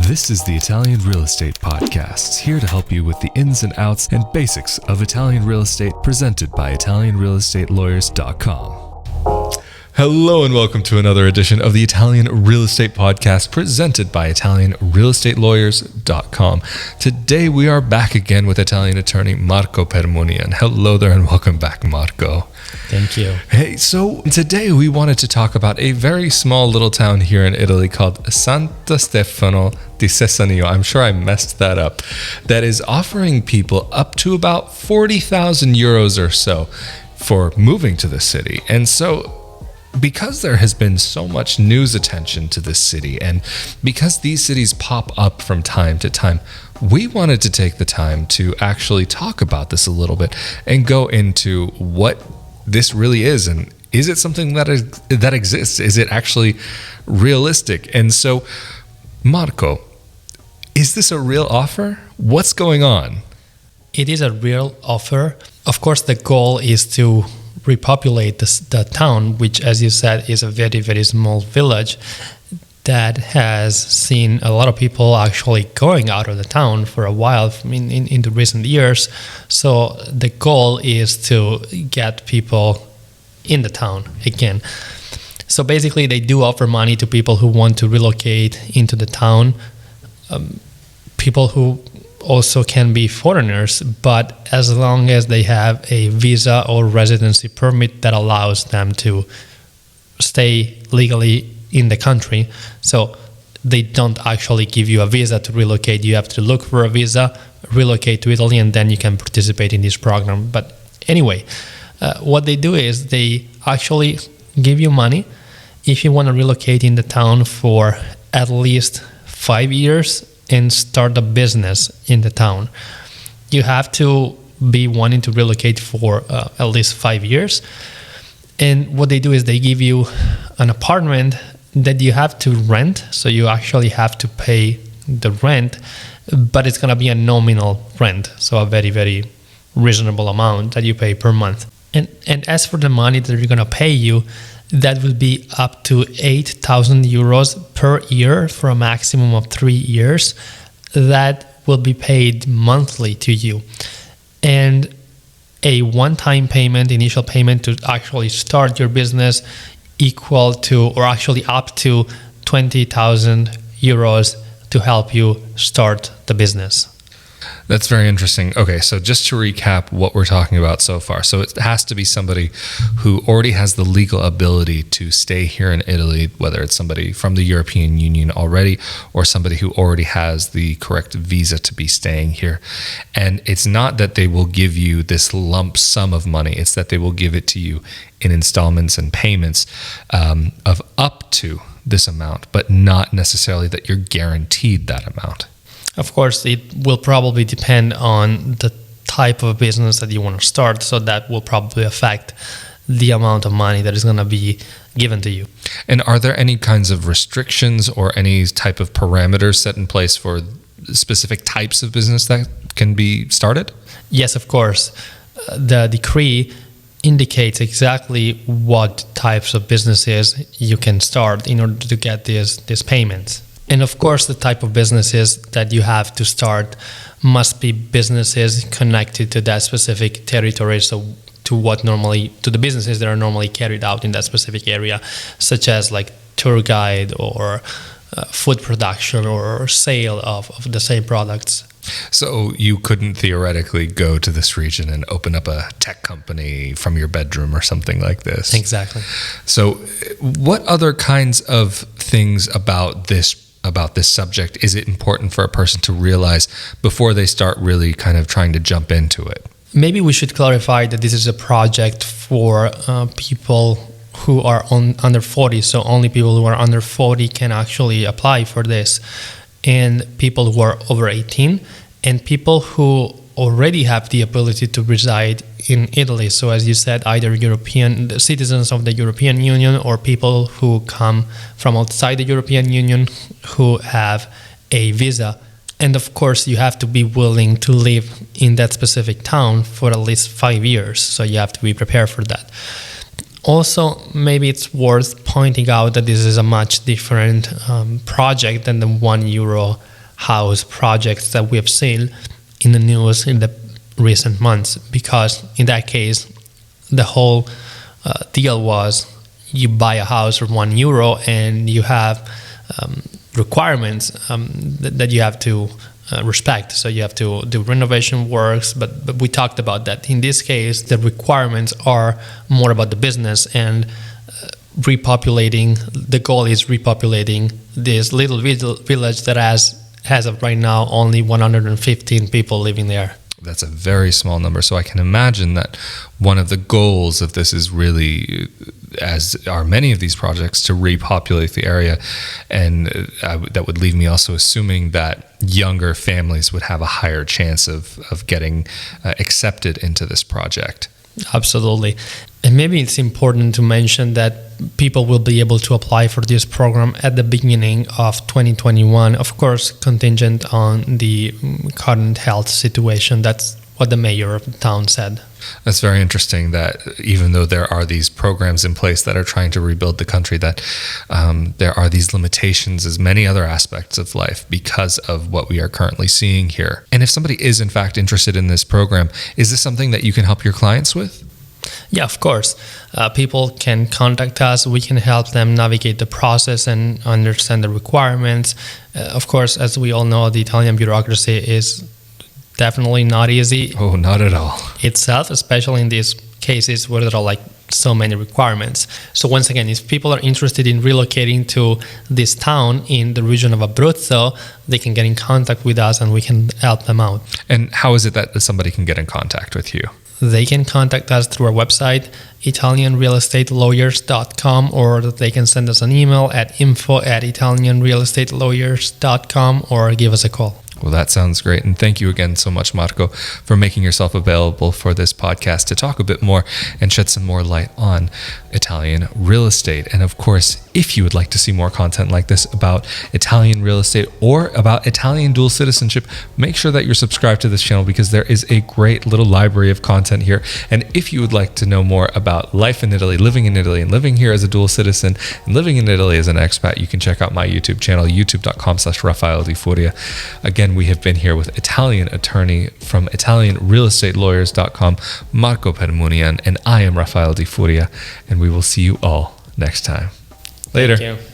This is the Italian Real Estate Podcast, here to help you with the ins and outs and basics of Italian real estate, presented by ItalianRealEstateLawyers.com. Hello and welcome to another edition of the Italian Real Estate Podcast, presented by ItalianRealEstateLawyers.com. Today we are back again with Italian attorney Marco Permunian. Hello there and welcome back, Marco. Thank you. Hey, so today we wanted to talk about a very small little town here in Italy called Santo Stefano di Sessanio. I'm sure I messed that up. That is offering people up to about 40,000 euros or so for moving to the city. And so because there has been so much news attention to this city, and because these cities pop up from time to time, we wanted to take the time to actually talk about this a little bit and go into what this really is, and is it something that exists? Is it actually realistic? And so, Marco, is this a real offer? What's going on? It is a real offer. Of course, the goal is to repopulate the town, which, as you said, is a very, very small village that has seen a lot of people actually going out of the town for a while in the recent years. So the goal is to get people in the town again. So basically, they do offer money to people who want to relocate into the town, people who also can be foreigners, but as long as they have a visa or residency permit that allows them to stay legally in the country. So they don't actually give you a visa to relocate. You have to look for a visa, relocate to Italy, and then you can participate in this program. But anyway, what they do is they actually give you money if you want to relocate in the town for at least 5 years and start a business in the town. You have to be wanting to relocate for at least 5 years. And what they do is they give you an apartment that you have to rent. So you actually have to pay the rent, but it's going to be a nominal rent. So a very, very reasonable amount that you pay per month. And as for the money that they're going to pay you, that will be up to 8,000 euros per year for a maximum of 3 years. That will be paid monthly to you. And a one-time payment, initial payment to actually start your business, equal to, or actually up to 20,000 euros to help you start the business. That's very interesting. Okay, so just to recap what we're talking about so far. So it has to be somebody who already has the legal ability to stay here in Italy, whether it's somebody from the European Union already or somebody who already has the correct visa to be staying here. And it's not that they will give you this lump sum of money. It's that they will give it to you in installments and payments of up to this amount, but not necessarily that you're guaranteed that amount. Of course, it will probably depend on the type of business that you want to start, so that will probably affect the amount of money that is going to be given to you. And are there any kinds of restrictions or any type of parameters set in place for specific types of business that can be started? Yes, of course. The decree indicates exactly what types of businesses you can start in order to get these payments. And of course, the type of businesses that you have to start must be businesses connected to that specific territory, so to the businesses that are normally carried out in that specific area, such as like tour guide or food production or sale of the same products. So you couldn't theoretically go to this region and open up a tech company from your bedroom or something like this. Exactly. So what other kinds of things about this subject is it important for a person to realize before they start really kind of trying to jump into it? Maybe we should clarify that this is a project for people who are under 40. So only people who are under 40 can actually apply for this, and people who are over 18, and people who already have the ability to reside in Italy. So as you said, either European citizens of the European Union or people who come from outside the European Union who have a visa. And of course, you have to be willing to live in that specific town for at least 5 years. So you have to be prepared for that. Also, maybe it's worth pointing out that this is a much different project than the €1 house projects that we have seen in the news in the recent months, because in that case, the whole deal was you buy a house for €1 and you have requirements that you have to respect. So you have to do renovation works, but we talked about that. In this case, the requirements are more about the business and repopulating. The goal is repopulating this little village that has of right now only 115 people living there. That's a very small number. So I can imagine that one of the goals of this is really, as are many of these projects, to repopulate the area. And that would leave me also assuming that younger families would have a higher chance of getting accepted into this project. Absolutely. And maybe it's important to mention that people will be able to apply for this program at the beginning of 2021, of course, contingent on the current health situation. That's what the mayor of the town said. That's very interesting that even though there are these programs in place that are trying to rebuild the country, that there are these limitations as many other aspects of life because of what we are currently seeing here. And if somebody is in fact interested in this program, is this something that you can help your clients with? Yeah, of course. People can contact us. We can help them navigate the process and understand the requirements. Of course, as we all know, the Italian bureaucracy is definitely not easy. Oh, not at all. Itself, especially in these cases where there are like so many requirements. So once again, if people are interested in relocating to this town in the region of Abruzzo, they can get in contact with us and we can help them out. And how is it that somebody can get in contact with you? They can contact us through our website, italianrealestatelawyers.com, or they can send us an email at info@italianrealestatelawyers.com or give us a call. Well, that sounds great. And thank you again so much, Marco, for making yourself available for this podcast to talk a bit more and shed some more light on Italian real estate. And of course, if you would like to see more content like this about Italian real estate or about Italian dual citizenship, make sure that you're subscribed to this channel because there is a great little library of content here. And if you would like to know more about life in Italy, living in Italy, and living here as a dual citizen, and living in Italy as an expat, you can check out my YouTube channel, youtube.com/Rafael Di Furia. Again, we have been here with Italian attorney from ItalianRealEstatelawyers.com, Marco Permunian, and I am Rafael Di Furia, and we will see you all next time. Later. Thank you.